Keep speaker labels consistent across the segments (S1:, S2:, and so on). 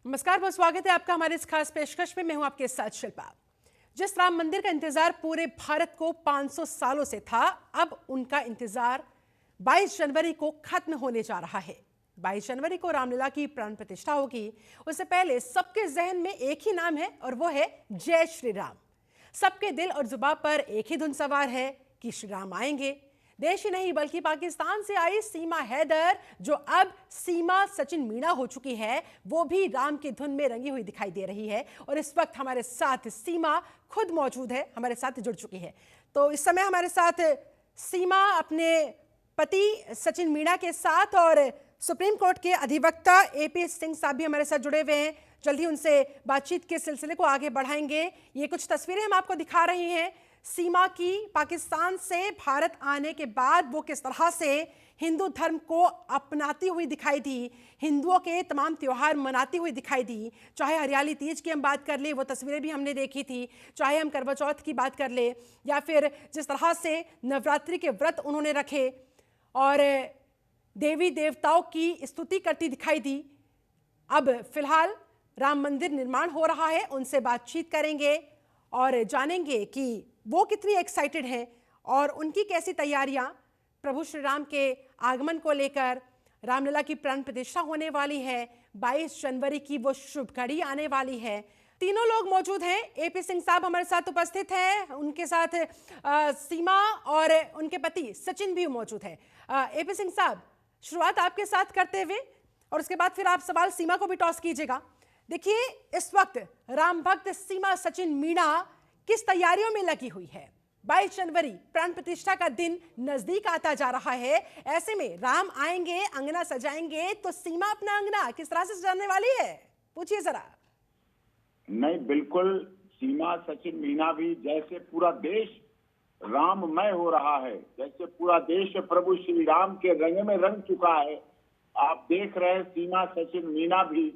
S1: नमस्कार, बहुत स्वागत है आपका हमारे इस खास पेशकश में। मैं हूं आपके साथ शिल्पा। जिस राम मंदिर का इंतजार पूरे भारत को 500 सालों से था, अब उनका इंतजार 22 जनवरी को खत्म होने जा रहा है। 22 जनवरी को रामलला की प्राण प्रतिष्ठा होगी। उससे पहले सबके जहन में एक ही नाम है और वो है जय श्री राम। सबके दिल और जुबान पर एक ही धुन सवार है कि श्री राम आएंगे। देश ही नहीं बल्कि पाकिस्तान से आई सीमा हैदर, जो अब सीमा सचिन मीणा हो चुकी है, वो भी राम की धुन में रंगी हुई दिखाई दे रही है। और इस वक्त हमारे साथ सीमा खुद मौजूद है, हमारे साथ जुड़ चुकी है। तो इस समय हमारे साथ सीमा अपने पति सचिन मीणा के साथ और सुप्रीम कोर्ट के अधिवक्ता एपी सिंह साहब भी हमारे साथ जुड़े हुए हैं। जल्दी उनसे बातचीत के सिलसिले को आगे बढ़ाएंगे। ये कुछ तस्वीरें हम आपको दिखा रहे हैं सीमा की, पाकिस्तान से भारत आने के बाद वो किस तरह से हिंदू धर्म को अपनाती हुई दिखाई दी, हिंदुओं के तमाम त्योहार मनाती हुई दिखाई दी। चाहे हरियाली तीज की हम बात कर ले, वो तस्वीरें भी हमने देखी थी, चाहे हम करवा चौथ की बात कर ले, या फिर जिस तरह से नवरात्रि के व्रत उन्होंने रखे और देवी देवताओं की स्तुति करती दिखाई दी। अब फिलहाल राम मंदिर निर्माण हो रहा है, उनसे बातचीत करेंगे और जानेंगे कि वो कितनी एक्साइटेड हैं और उनकी कैसी तैयारियां प्रभु श्री राम के आगमन को लेकर। रामलला की प्राण प्रतिष्ठा होने वाली है, 22 जनवरी की वो शुभ घड़ी आने वाली है। तीनों लोग मौजूद हैं। एपी सिंह साहब हमारे साथ उपस्थित हैं, उनके साथ सीमा और उनके पति सचिन भी मौजूद है। एपी सिंह साहब, शुरुआत आपके साथ करते हुए और उसके बाद फिर आप सवाल सीमा को भी टॉस कीजिएगा। देखिए, इस वक्त राम भक्त सीमा सचिन मीणा किस तैयारियों में लगी हुई है। 22 जनवरी प्राण प्रतिष्ठा का दिन नजदीक आता जा रहा है। ऐसे में राम आएंगे, अंगना सजाएंगे, तो सीमा अपना अंगना किस तरह से सजाने वाली है, पूछिए जरा।
S2: नहीं, बिल्कुल। सीमा सचिन मीणा भी, जैसे पूरा देश राममय हो रहा है, जैसे पूरा देश प्रभु श्री राम के रंग में रंग चुका है, आप देख रहे हैं सीमा सचिन मीणा भी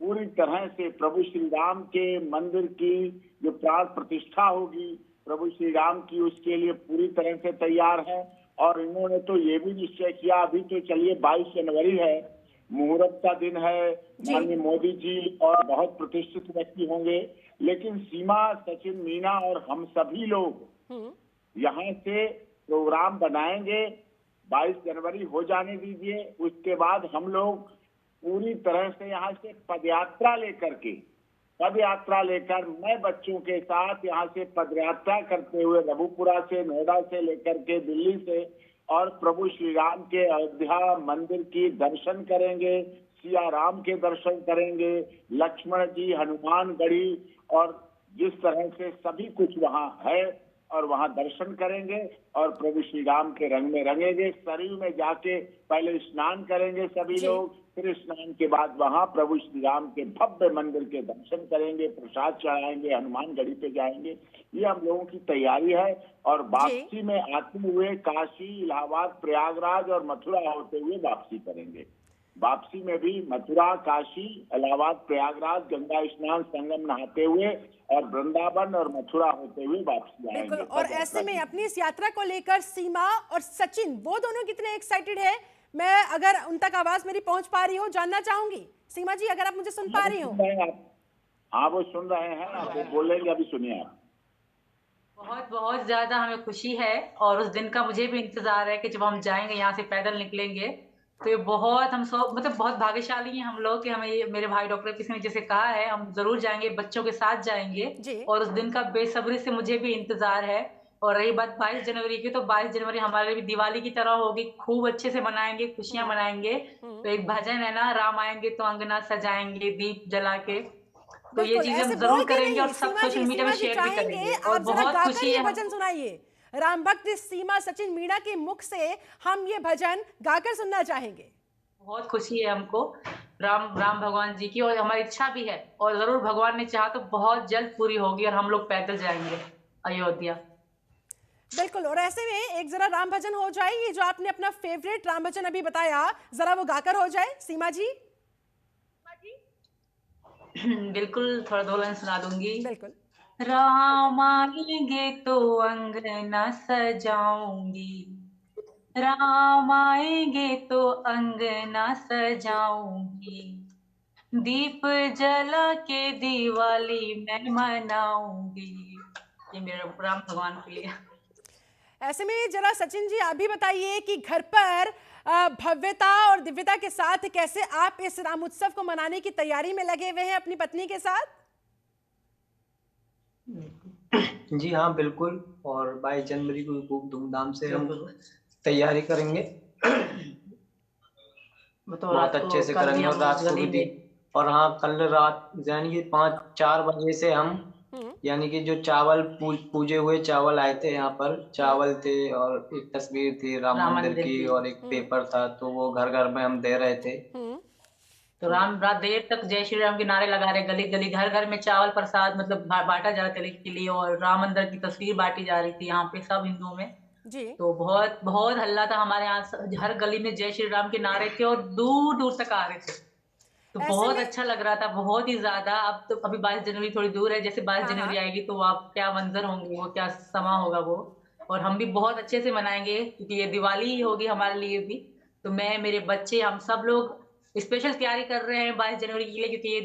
S2: पूरी तरह से प्रभु श्री राम के मंदिर की जो प्राण प्रतिष्ठा होगी प्रभु श्री राम की, उसके लिए पूरी तरह से तैयार है। और इन्होंने तो ये भी निश्चय किया, अभी तो चलिए 22 जनवरी है, मुहूर्त का दिन है, माननीय मोदी जी और बहुत प्रतिष्ठित व्यक्ति होंगे, लेकिन सीमा सचिन मीणा और हम सभी लोग यहाँ से प्रोग्राम बनाएंगे। 22 जनवरी हो जाने दीजिए, उसके बाद हम लोग पूरी तरह से यहाँ से पदयात्रा लेकर मैं बच्चों के साथ यहाँ से पदयात्रा करते हुए रघुपुरा से, नोएडा से लेकर के दिल्ली से, और प्रभु श्री राम के अयोध्या मंदिर की दर्शन करेंगे, सिया राम के दर्शन करेंगे, लक्ष्मण जी, हनुमान गढ़ी, और जिस तरह से सभी कुछ वहाँ है और वहां दर्शन करेंगे और प्रभु श्री राम के रंग में रंगेंगे। सरयू में जाके पहले स्नान करेंगे सभी लोग, फिर स्नान के बाद वहां प्रभु श्री राम के भव्य मंदिर के दर्शन करेंगे, प्रसाद चढ़ाएंगे, हनुमान गढ़ी पे जाएंगे। ये हम लोगों की तैयारी है। और वापसी में आते हुए काशी, इलाहाबाद, प्रयागराज और मथुरा होते हुए वापसी करेंगे। वापसी में भी मथुरा, काशी, इलाहाबाद, प्रयागराज, गंगा स्नान, संगम नहाते हुए और वृंदावन और मथुरा होते हुए वापसी आएंगे।
S1: और ऐसे में अपनी इस यात्रा को लेकर सीमा और सचिन, वो दोनों कितने एक्साइटेड है, मैं अगर उन तक आवाज मेरी पहुंच पा रही हो जानना चाहूंगी। सीमा जी, अगर आप मुझे सुन पा रही हो।
S2: हाँ, वो सुन रहे हैं, आप बोलेंगे, अभी सुनिए आप।
S3: बहुत बहुत ज्यादा हमें खुशी है और उस दिन का मुझे भी इंतजार है कि जब हम जाएंगे, यहाँ से पैदल निकलेंगे, तो ये बहुत हम सब मतलब बहुत भाग्यशाली हैं हम लोग कि हमें ये मेरे भाई डॉक्टर किसी ने जैसे कहा है, हम जरूर जाएंगे, बच्चों के साथ जाएंगे। और उस दिन का बेसब्री से मुझे भी इंतजार है। और रही बात 22 जनवरी की, तो 22 जनवरी हमारे भी दिवाली की तरह होगी, खूब अच्छे से मनाएंगे, खुशियां मनाएंगे। तो एक भजन है ना, राम आएंगे तो अंगना सजाएंगे दीप जला के, तो ये चीजें हम जरूर करेंगे और सब सोशल मीडिया में शेयर भी करेंगे। और बहुत खुशी है।
S1: भजन सुनाइए, राम भक्त सीमा सचिन मीणा के मुख से हम ये भजन गाकर सुनना चाहेंगे।
S3: बहुत खुशी है हमको राम भगवान जी की, और हमारी इच्छा भी है, और जरूर भगवान ने चाहा तो बहुत जल्द पूरी होगी और हम लोग पैदल जाएंगे अयोध्या।
S1: बिल्कुल। और ऐसे में एक जरा राम भजन हो जाए, ये जो आपने अपना फेवरेट राम भजन अभी बताया, जरा वो गाकर हो जाए सीमा जी।
S3: बिल्कुल, थोड़ा दो लाइन सुना दूंगी।
S1: बिल्कुल।
S3: राम आएंगे तो अंगना सजाऊंगी, राम आएंगे तो अंगना सजाऊंगी, दीप जला के दिवाली मैं मनाऊंगी। ये मेरा राम भगवान के लिए।
S1: ऐसे में जरा सचिन जी आप भी बताइए कि घर पर भव्यता और दिव्यता के साथ कैसे आप इस राम उत्सव को मनाने की तैयारी में लगे हुए हैं अपनी पत्नी के साथ।
S4: जी हाँ बिल्कुल, और 22 जनवरी को खूब धूमधाम से हम तैयारी करेंगे, बहुत अच्छे से करेंगे। और रात को भी और हाँ, कल रात यानी कि 5-4 बजे से हम यानी कि जो चावल पूजे हुए चावल आए थे यहाँ पर, चावल थे और एक तस्वीर थी राम मंदिर की और एक पेपर था, तो वो घर घर में हम दे रहे थे।
S3: तो राम रात देर तक जय श्री राम के नारे लगा रहे, गली गली घर घर में चावल प्रसाद मतलब बांटा जा रहा था के लिए, और राम मंदिर की तस्वीर बांटी जा रही थी यहाँ पे सब हिंदुओं में
S1: जी।
S3: तो बहुत बहुत हल्ला था हमारे यहाँ, हर गली में जय श्री राम के नारे थे और दूर दूर तक आ रहे थे, तो बहुत अच्छा लग रहा था, बहुत ही ज्यादा। अब तो अभी 22 जनवरी थोड़ी दूर है, जैसे 22 जनवरी आएगी तो आप क्या मंजर होंगे, वो क्या समा होगा वो, और हम भी बहुत अच्छे से मनाएंगे क्योंकि ये दिवाली ही होगी हमारे लिए भी। तो मैं, मेरे बच्चे, हम सब लोग स्पेशल तैयारी कर रहे हैं 22 जनवरी के लिए, क्योंकि ये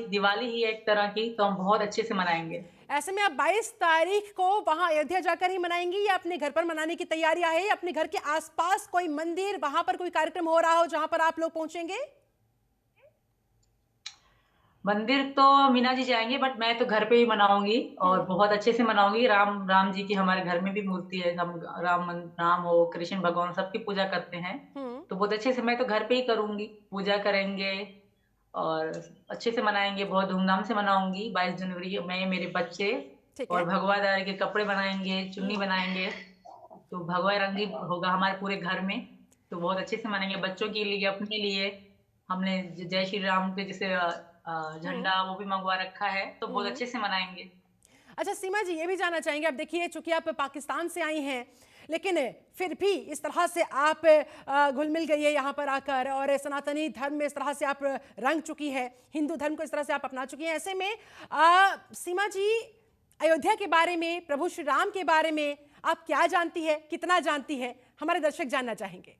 S3: दिवाली ही है एक तरह की, तो हम बहुत अच्छे से मनाएंगे।
S1: ऐसे में आप 22 तारीख को वहां अयोध्या जाकर ही मनाएंगी या अपने घर पर मनाने की तैयारियां है, अपने घर के आसपास कोई मंदिर, वहां पर कोई कार्यक्रम हो रहा हो जहां पर आप लोग पहुंचेंगे?
S3: मंदिर तो मीना जी जाएंगे, बट मैं तो घर पे ही मनाऊंगी और बहुत अच्छे से मनाऊंगी। राम जी की हमारे घर में भी मूर्ति है, हम राम हो कृष्ण भगवान सबकी पूजा करते हैं, तो बहुत अच्छे से मैं तो घर पे ही करूंगी, पूजा करेंगे और अच्छे से मनाएंगे, बहुत धूमधाम से मनाऊंगी 22 जनवरी। मैं, मेरे बच्चे और भगवा दारी के कपड़े बनाएंगे, चुन्नी बनाएंगे, तो भगवा रंग ही होगा हमारे पूरे घर में, तो बहुत अच्छे से मनाएंगे। बच्चों के लिए, अपने लिए हमने जय श्री राम के जैसे झंडा वो भी मंगवा रखा है, तो बहुत अच्छे से मनाएंगे।
S1: अच्छा सीमा जी, ये भी जानना चाहेंगे, अब देखिए चूंकि आप पाकिस्तान से आई हैं, लेकिन फिर भी इस तरह से आप घुल मिल गई है यहाँ पर आकर, और सनातनी धर्म में इस तरह से आप रंग चुकी है, हिंदू धर्म को इस तरह से आप अपना चुकी हैं। ऐसे में सीमा जी, अयोध्या के बारे में, प्रभु श्री राम के बारे में आप क्या जानती है, कितना जानती है, हमारे दर्शक जानना चाहेंगे।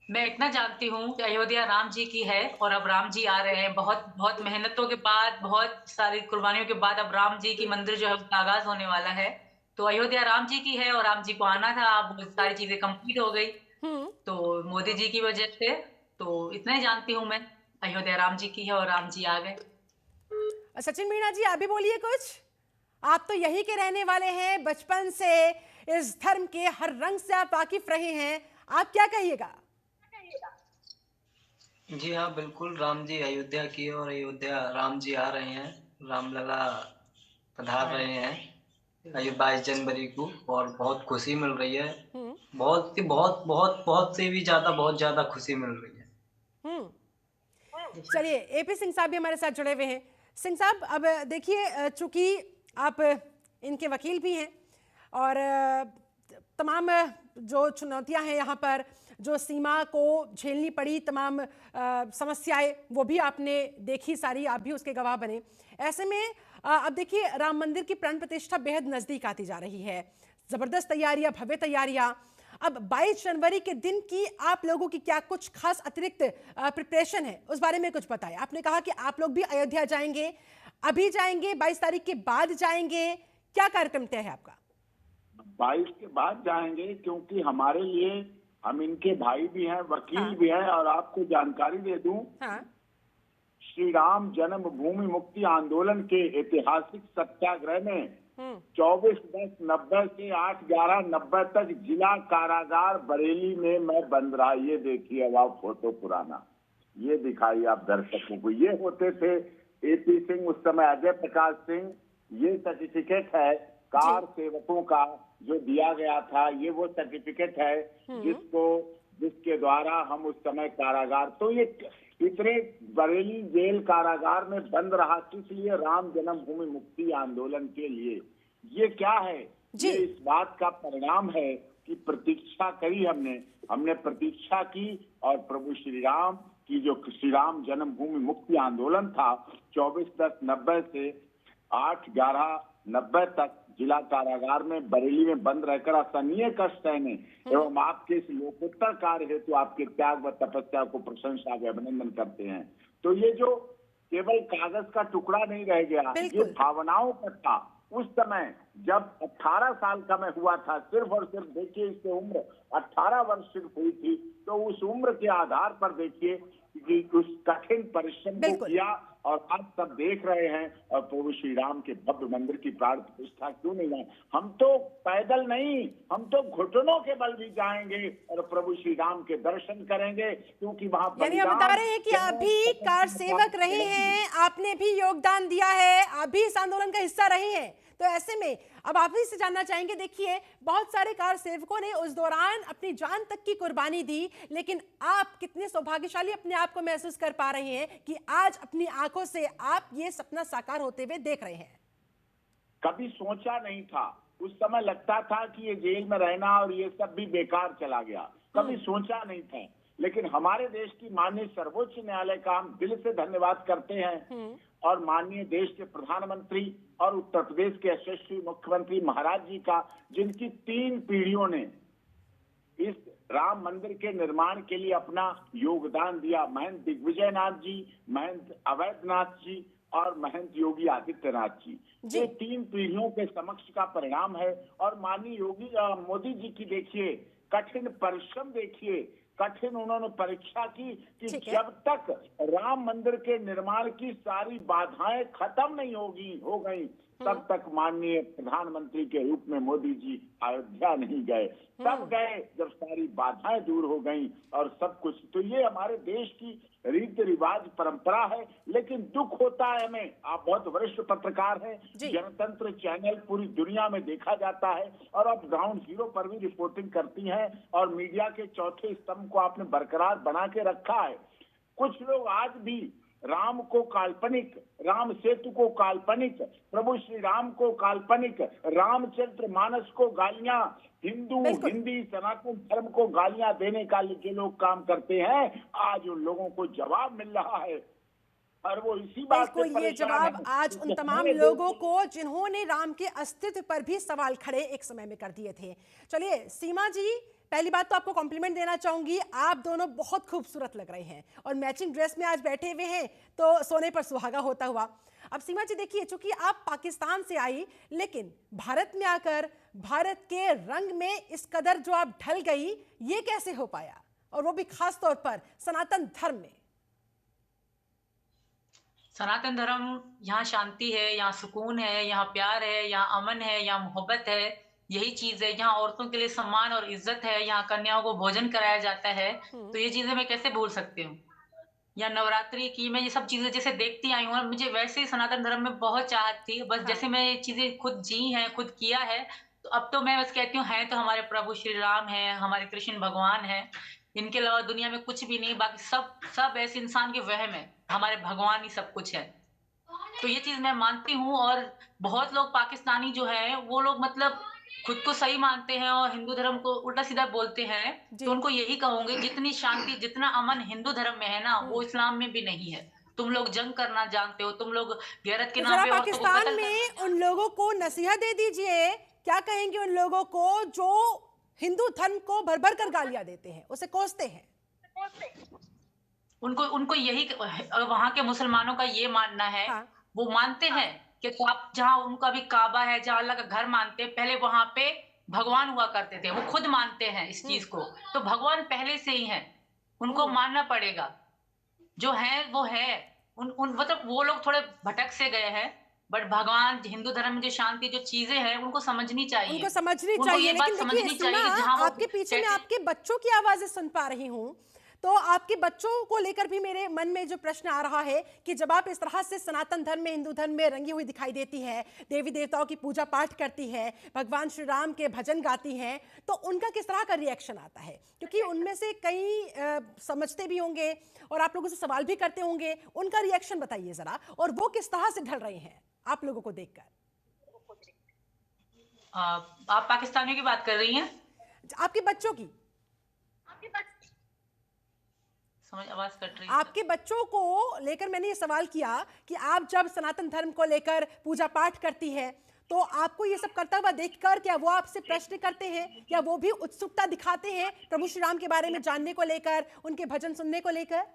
S3: मैं इतना जानती हूँ कि अयोध्या राम जी की है और अब राम जी आ रहे हैं, बहुत बहुत मेहनतों के बाद, बहुत सारी कुर्बानियों के बाद अब राम जी की मंदिर जो है उसका आगाज होने वाला है। तो अयोध्या राम जी की है और राम जी को आना था, अब सारी चीजें कंप्लीट हो गई तो मोदी जी की वजह से, तो इतना ही जानती हूँ मैं, अयोध्या राम जी की है और राम जी आ गए।
S1: सचिन मीणा जी आप भी बोलिए कुछ, आप तो यहीं के रहने वाले हैं, बचपन से इस धर्म के हर रंग से आप वाकिफ रहे हैं, आप क्या कहिएगा?
S4: जी हाँ बिल्कुल, राम जी अयोध्या की और अयोध्या राम जी आ रहे हैं, रामलला पधार रहे हैं 22 जनवरी को, और बहुत खुशी मिल रही है, बहुत बहुत से भी ज्यादा, बहुत ज्यादा खुशी मिल रही है।
S1: चलिए, एपी सिंह साहब भी हमारे साथ जुड़े हुए हैं। सिंह साहब, अब देखिए चूंकि आप इनके वकील भी हैं और तमाम जो चुनौतियां हैं यहाँ पर, जो सीमा को झेलनी पड़ी, तमाम समस्याएं, वो भी आपने देखी सारी, आप भी उसके गवाह बने। ऐसे में अब देखिए राम मंदिर की प्राण प्रतिष्ठा बेहद नजदीक आती जा रही है, जबरदस्त तैयारियां, भव्य तैयारियां। अब 22 जनवरी के दिन की आप लोगों की क्या कुछ खास अतिरिक्त प्रिपरेशन है, उस बारे में कुछ बताएं। आपने कहा कि आप लोग भी अयोध्या जाएंगे, अभी जाएंगे, 22 तारीख के बाद जाएंगे, क्या कार्यक्रम तय है आपका?
S2: 22 के बाद जाएंगे, क्योंकि हमारे लिए, हम इनके भाई भी हैं, वकील भी हैं, और आपको जानकारी दे दूं, श्री राम जन्मभूमि मुक्ति आंदोलन के ऐतिहासिक सत्याग्रह में 24/10/90 से 8/11/90 तक जिला कारागार बरेली में मैं बंद रहा। ये देखिए, अब आप फोटो पुराना ये दिखाइए आप दर्शकों को, ये होते थे एपी सिंह, उस समय अजय प्रकाश सिंह। ये सर्टिफिकेट है कार सेवकों का जो दिया गया था, ये वो सर्टिफिकेट है जिसके द्वारा हम उस समय कारागार, तो ये इतने बरेली जेल कारागार में बंद रहा किस लिए? राम जन्मभूमि मुक्ति आंदोलन के लिए। ये क्या है? ये इस बात का परिणाम है कि प्रतीक्षा करी हमने प्रतीक्षा की, और प्रभु श्री राम की जो श्री राम जन्मभूमि मुक्ति आंदोलन था 24/10/90 से 8/11/90 तक जिला कारागार में बरेली में बंद रहकर असहनीय कष्ट सहने एवं आपके इस लोकोत्तर कार्य हेतु आपके त्याग व तपस्या को प्रशंसा व अभिनंदन करते हैं। तो ये जो केवल कागज का टुकड़ा नहीं रह गया, ये भावनाओं का था। उस समय जब 18 साल का मैं हुआ था, सिर्फ और सिर्फ देखिए इससे उम्र 18 वर्ष सिर्फ हुई थी, तो उस उम्र के आधार पर देखिए कि उस कठिन परिश्रम को किया और आज सब देख रहे हैं। और प्रभु श्री राम के भव्य मंदिर की प्राण प्रतिष्ठा क्यों नहीं जाए? हम तो पैदल नहीं, हम तो घुटनों के बल भी जाएंगे और प्रभु श्री राम के दर्शन करेंगे, क्योंकि वहां
S1: यानी आप बता रहे हैं कि आप भी कार सेवक रहे हैं, आपने भी योगदान दिया है, आप भी इस आंदोलन का हिस्सा रहे हैं। तो ऐसे में अब आप ही से जानना चाहेंगे, देखिए बहुत सारे कार सेवकों ने उस दौरान अपनी जान तक की कुर्बानी दी, लेकिन आप कितने सौभाग्यशाली अपने आप को महसूस कर पा रहे हैं कि आज अपनी आंखों से आप ये सपना साकार होते हुए देख रहे हैं।
S2: कभी सोचा नहीं था, उस समय लगता था कि ये जेल में रहना और ये सब भी बेकार चला गया, कभी सोचा नहीं था। लेकिन हमारे देश की माननीय सर्वोच्च न्यायालय का हम दिल से धन्यवाद करते हैं और माननीय देश के प्रधानमंत्री और उत्तर प्रदेश के यशस्वी मुख्यमंत्री महाराज जी का, जिनकी 3 पीढ़ियों ने इस राम मंदिर के निर्माण के लिए अपना योगदान दिया। महंत दिग्विजय नाथ जी, महंत अवैधनाथ जी और महंत योगी आदित्यनाथ जी। ये 3 पीढ़ियों के समक्ष का परिणाम है। और माननीय योगी मोदी जी की देखिए कठिन परिश्रम, देखिए कठिन उन्होंने परीक्षा की कि जब तक राम मंदिर के निर्माण की सारी बाधाएं खत्म नहीं हो गई तब तक माननीय प्रधानमंत्री के रूप में मोदी जी अयोध्या नहीं गए। तब गए जब सारी बाधाएं दूर हो गई और सब कुछ। तो ये हमारे देश की रीति रिवाज परंपरा है। लेकिन दुख होता है हमें, आप बहुत वरिष्ठ पत्रकार हैं, जनतंत्र चैनल पूरी दुनिया में देखा जाता है और आप ग्राउंड जीरो पर भी रिपोर्टिंग करती हैं और मीडिया के चौथे स्तंभ को आपने बरकरार बना के रखा है। कुछ लोग आज भी राम को काल्पनिक, राम सेतु को काल्पनिक, प्रभु श्री राम को काल्पनिक, रामचरित्र मानस को गालियां, हिंदी सनातन धर्म को गालियां देने का जो लोग काम करते हैं, आज उन लोगों को जवाब मिल रहा है। और वो इसी बात से
S1: ये जवाब आज उन तमाम लोगों को जिन्होंने राम के अस्तित्व पर भी सवाल खड़े एक समय में कर दिए थे। चलिए सीमा जी, पहली बात तो आपको कॉम्प्लीमेंट देना चाहूंगी, आप दोनों बहुत खूबसूरत लग रहे हैं और मैचिंग ड्रेस में आज बैठे हुए हैं तो सोने पर सुहागा होता हुआ। अब सीमा जी देखिए, चूंकि आप पाकिस्तान से आई लेकिन भारत में आकर भारत के रंग में इस कदर जो आप ढल गई, ये कैसे हो पाया, और वो भी खास तौर पर सनातन धर्म में?
S3: सनातन धर्म, यहाँ शांति है, यहाँ सुकून है, यहाँ प्यार है, यहाँ अमन है, यहाँ मोहब्बत है, यही चीज है। यहाँ औरतों के लिए सम्मान और इज्जत है, यहाँ कन्याओं को भोजन कराया जाता है। तो ये चीजें मैं कैसे भूल सकती हूँ। या नवरात्रि की मैं ये सब चीजें जैसे देखती आई हूँ, मुझे वैसे ही सनातन धर्म में बहुत चाहत थी। बस जैसे मैं ये चीजें खुद जी हैं, खुद किया है, तो अब तो मैं बस कहती हूँ है तो हमारे प्रभु श्री राम है, हमारे कृष्ण भगवान है, इनके अलावा दुनिया में कुछ भी नहीं। बाकी सब ऐसे इंसान के वहम है, हमारे भगवान ही सब कुछ है। तो ये चीज मैं मानती हूँ। और बहुत लोग पाकिस्तानी जो है वो लोग मतलब खुद को सही मानते हैं और हिंदू धर्म को उल्टा सीधा बोलते हैं। तो उनको यही कहूंगे, जितनी शांति, जितना अमन हिंदू धर्म में है ना, वो इस्लाम में भी नहीं है। तुम लोग जंग करना जानते हो, तुम लोग गैरत के नाम पे
S1: पाकिस्तान में उन लोगों को नसीहत दे दीजिए। क्या कहेंगे उन लोगों को जो हिंदू धर्म को भर भर कर गालियां देते हैं, उसे कोसते हैं?
S3: उनको यही, वहां के मुसलमानों का ये मानना है, वो मानते हैं कि जहाँ उनका भी काबा है, जहाँ अल्लाह का घर मानते हैं, पहले वहां पे भगवान हुआ करते थे, वो खुद मानते हैं इस चीज को। तो भगवान पहले से ही है, उनको मानना पड़ेगा। जो है वो है। मतलब वो लोग थोड़े भटक से गए हैं, बट भगवान, हिंदू धर्म में जो शांति, जो चीजें हैं, उनको समझनी चाहिए,
S1: उनको समझनी चाहिए। लेकिन देखिए आपके पीछे मैं आपके बच्चों की आवाजें सुन पा रही हूँ, तो आपके बच्चों को लेकर भी मेरे मन में जो प्रश्न आ रहा है कि जब आप इस तरह से सनातन धर्म में, हिंदू धर्म में रंगी हुई दिखाई देती है, देवी देवताओं की पूजा पाठ करती है, भगवान श्री राम के भजन गाती हैं, तो उनका किस तरह का रिएक्शन आता है? क्योंकि उनमें से कई समझते भी होंगे और आप लोगों से सवाल भी करते होंगे, उनका रिएक्शन बताइए जरा, और वो किस तरह से ढल रहे हैं आप लोगों को देखकर?
S3: आप पाकिस्तानियों की बात कर रही हैं?
S1: आपके बच्चों की।
S3: समझ, आवाज कट रही है।
S1: आपके बच्चों को लेकर मैंने ये सवाल किया कि आप जब सनातन धर्म को लेकर पूजा पाठ करती है तो आपको ये सब करता हुआ देखकर क्या वो आपसे प्रश्न करते हैं या वो भी उत्सुकता दिखाते हैं प्रभु श्री राम के बारे में जानने को लेकर, उनके भजन सुनने को लेकर?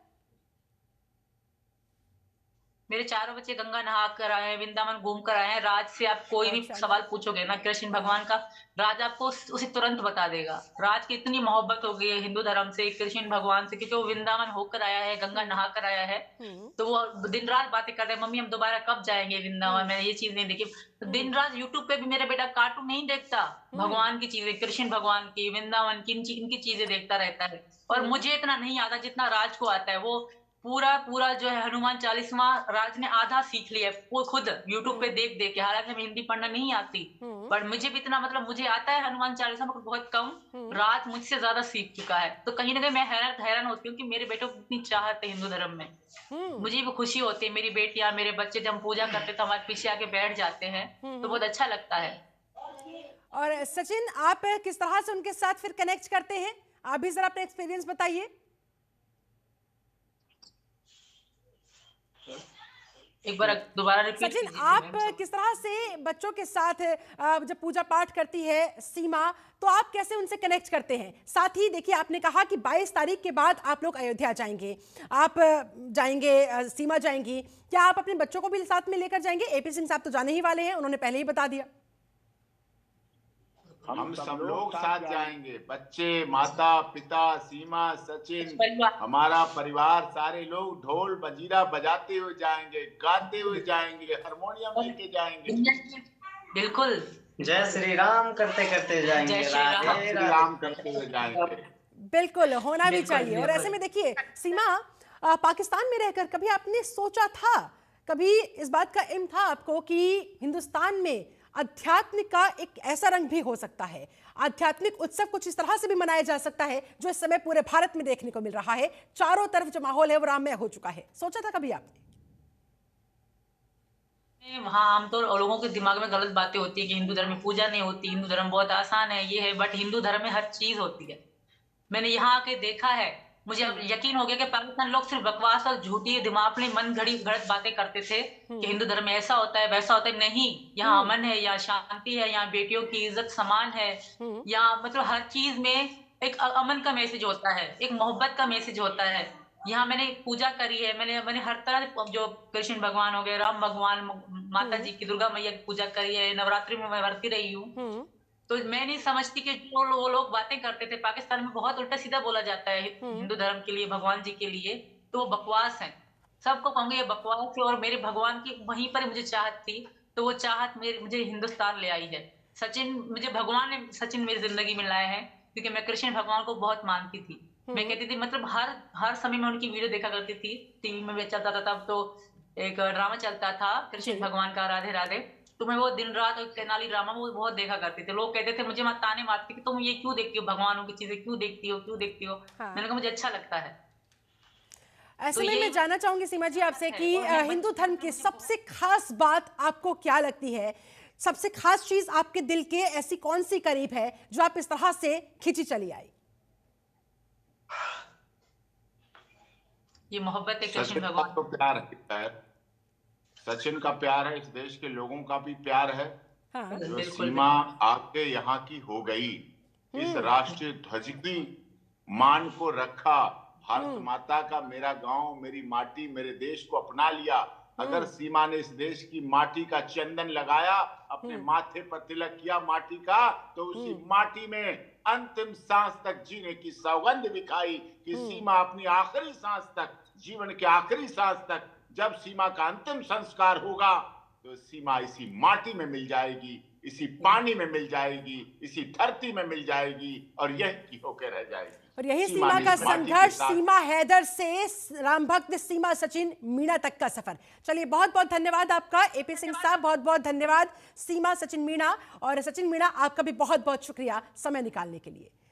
S3: मेरे चारों बच्चे गंगा नहा कर आए हैं, वृंदावन घूम कर आए हैं। राज से आप कोई भी सवाल पूछोगे ना कृष्ण भगवान का, राज आपको उसे तुरंत बता देगा। राज की इतनी मोहब्बत हो गई है हिंदू धर्म से, कृष्ण भगवान से, क्योंकि वो वृंदावन होकर आया है, गंगा नहा कर आया है। तो वो दिन रात बातें कर रहे हैं, मम्मी हम दोबारा कब जाएंगे वृंदावन, मैंने ये चीज नहीं देखी। तो दिन रात यूट्यूब पे भी मेरा बेटा कार्टून नहीं देखता, भगवान की चीजें, कृष्ण भगवान की, वृंदावन की, इनकी चीजें देखता रहता है। और मुझे इतना नहीं आता जितना राज को आता है। वो पूरा जो है हनुमान चालीसवा राज ने आधा सीख लिया है, वो खुद यूट्यूब पे देख देख के। हालांकि मैं हिंदी पढ़ना नहीं आती, पर मुझे भी इतना मतलब मुझे आता है हनुमान चालीसा, मगर बहुत कम। राज मुझसे ज्यादा सीख चुका है। तो कहीं ना कहीं मैं हैरान होती हूँ कि मेरे बेटों को इतनी चाहत है हिंदू धर्म में। मुझे भी खुशी होती है, मेरी बेटियां, मेरे बच्चे जब हम पूजा करते तो हमारे पीछे आके बैठ जाते हैं, तो बहुत अच्छा लगता है।
S1: और सचिन, आप किस तरह से उनके साथ फिर कनेक्ट करते हैं? आप भी जरा अपना एक्सपीरियंस बताइए।
S3: एक बार दोबारा रिपीट
S1: सचिन,
S3: कीजिए।
S1: आप किस तरह से बच्चों के साथ जब पूजा पाठ करती है सीमा, तो आप कैसे उनसे कनेक्ट करते हैं? साथ ही देखिए, आपने कहा कि 22 तारीख के बाद आप लोग अयोध्या जाएंगे, आप जाएंगे, सीमा जाएंगी, क्या आप अपने बच्चों को भी साथ में लेकर जाएंगे? एपी सिंह साहब तो जाने ही वाले हैं, उन्होंने पहले ही बता दिया।
S2: हम सब लोग साथ जाएंगे, बच्चे, माता पिता, सीमा, सचिन, हमारा परिवार, सारे लोग ढोल बजीरा बजाते हुए जाएंगे, गाते हुए जाएंगे, हारमोनियम लेके जाएंगे।
S3: बिल्कुल,
S4: जय श्री राम करते करते जाएंगे,
S3: जय श्री राम।
S2: श्री राम करते हुए जाएंगे।
S1: बिल्कुल होना भी चाहिए। और ऐसे में देखिए सीमा, पाकिस्तान में रहकर कभी आपने सोचा था, कभी इस बात का इल्म था आपको कि हिंदुस्तान में आध्यात्मिक का एक ऐसा रंग भी हो सकता है, आध्यात्मिक उत्सव कुछ इस तरह से भी मनाया जा सकता है जो इस समय पूरे भारत में देखने को मिल रहा है? चारों तरफ जो माहौल है वो राममय हो चुका है। सोचा था कभी आपने?
S3: हाँ, आमतौर लोगों के दिमाग में गलत बातें होती है कि हिंदू धर्म में पूजा नहीं होती, हिंदू धर्म बहुत आसान है, ये है। बट हिंदू धर्म में हर चीज होती है। मैंने यहाँ आके देखा है, मुझे अब यकीन हो गया कि पाकिस्तान लोग सिर्फ बकवास और झूठी दिमाग में मन घड़ी गलत बातें करते थे कि हिंदू धर्म में ऐसा होता है वैसा होता है। नहीं, यहाँ अमन है, यहाँ शांति है, यहाँ बेटियों की इज्जत समान है, यहाँ मतलब हर चीज में एक अमन का मैसेज होता है, एक मोहब्बत का मैसेज होता है। यहाँ मैंने पूजा करी है, मैंने हर तरह, जो कृष्ण भगवान हो गए, राम भगवान, माता जी की, दुर्गा मैया की पूजा करी है, नवरात्रि में मैं वर्ती रही हूँ। तो मैं नहीं समझती कि जो वो लोग बातें करते थे, पाकिस्तान में बहुत उल्टा सीधा बोला जाता है हिंदू धर्म के लिए, भगवान जी के लिए, तो वो बकवास है। सबको कहूंगे ये बकवास है। और मेरे भगवान की वहीं पर मुझे चाहत थी, तो वो चाहत मुझे हिंदुस्तान ले आई है। मुझे भगवान ने सचिन मेरी जिंदगी में लाए हैं, क्योंकि मैं कृष्ण भगवान को बहुत मानती थी। मैं कहती थी, मतलब हर समय में उनकी वीडियो देखा करती थी, टीवी में चलता था तब तो एक ड्रामा चलता था कृष्ण भगवान का, राधे राधे। तो मैं वो दिन रात तेनाली ड्रामा वो बहुत देखा करते थे। लोग कहते थे, मुझे मत ताने मारती कि तुम ये क्यों देखती हो, भगवानों की चीजें क्यों देखती हो, क्यों देखती हो? हाँ। मैंने कहा मुझे अच्छा लगता है।
S1: ऐसे में मैं जानना चाहूंगी सीमा जी आपसे कि हिंदू धर्म की सबसे खास बात आपको क्या लगती है? सबसे खास चीज आपके दिल के ऐसी कौन सी करीब है जो आप इस तरह से खिंची चली आई?
S3: ये मोहब्बत है कृष्ण भगवान।
S2: तो प्यार है, सचिन का प्यार है, इस देश के लोगों का भी प्यार है। हाँ। जो सीमा आपके यहाँ की हो गई, इस राष्ट्रीय ध्वज की मान को रखा, भारत माता का, मेरा गांव, मेरी माटी, मेरे देश को अपना लिया। अगर सीमा ने इस देश की माटी का चंदन लगाया, अपने माथे पर तिलक किया माटी का, तो उसी माटी में अंतिम सांस तक जीने की सौगंध भी खाई कि सीमा अपनी आखिरी सांस तक, जीवन के आखिरी सांस तक, जब सीमा का अंतिम संस्कार होगा तो सीमा इसी माटी में मिल जाएगी, इसी पानी में मिल जाएगी, इसी धरती में मिल जाएगी और यही होकर रह जाएगी।
S1: और यही सीमा का संघर्ष, सीमा हैदर से राम भक्त सीमा सचिन मीणा तक का सफर। चलिए, बहुत बहुत धन्यवाद आपका एपी सिंह साहब, बहुत बहुत धन्यवाद सीमा सचिन मीणा। और सचिन मीणा, आपका भी बहुत बहुत शुक्रिया समय निकालने के लिए।